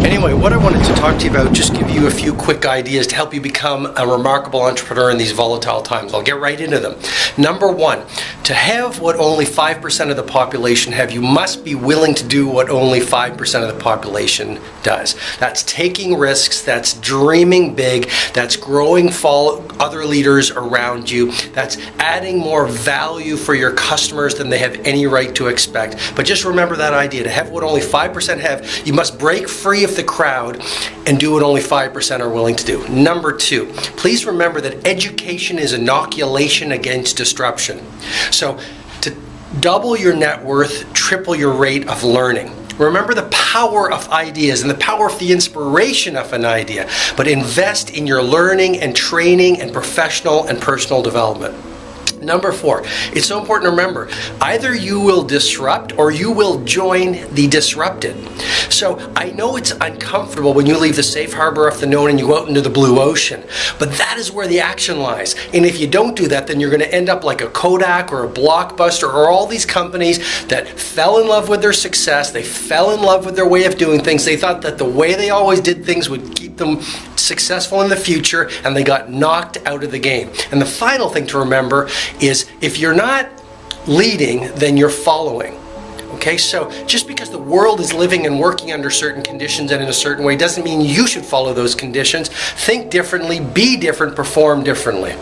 Anyway, what I wanted to talk to you about, just give you a few quick ideas to help you become a remarkable entrepreneur in these volatile times. I'll get right into them. Number one, to have what only 5% of the population have, you must be willing to do what only 5% of the population does. That's taking risks, that's dreaming big, that's growing other leaders around you, that's adding more value for your customers than they have any right to expect. But just remember that idea, to have what only 5% have, you must break free of the crowd and do what only 5% are willing to do. Number two, please remember that education is inoculation against disruption. So to double your net worth, triple your rate of learning. Remember the power of ideas and the power of the inspiration of an idea, but invest in your learning and training and professional and personal development. Number four, it's so important to remember, either you will disrupt or you will join the disrupted. So I know it's uncomfortable when you leave the safe harbor of the known and you go out into the blue ocean, but that is where the action lies. And if you don't do that, then you're going to end up like a Kodak or a Blockbuster or all these companies that fell in love with their success. They fell in love with their way of doing things. They thought that the way they always did things would keep them successful in the future, and they got knocked out of the game. And the final thing to remember is, if you're not leading, then you're following. Okay, so just because the world is living and working under certain conditions and in a certain way doesn't mean you should follow those conditions. Think differently, be different, perform differently.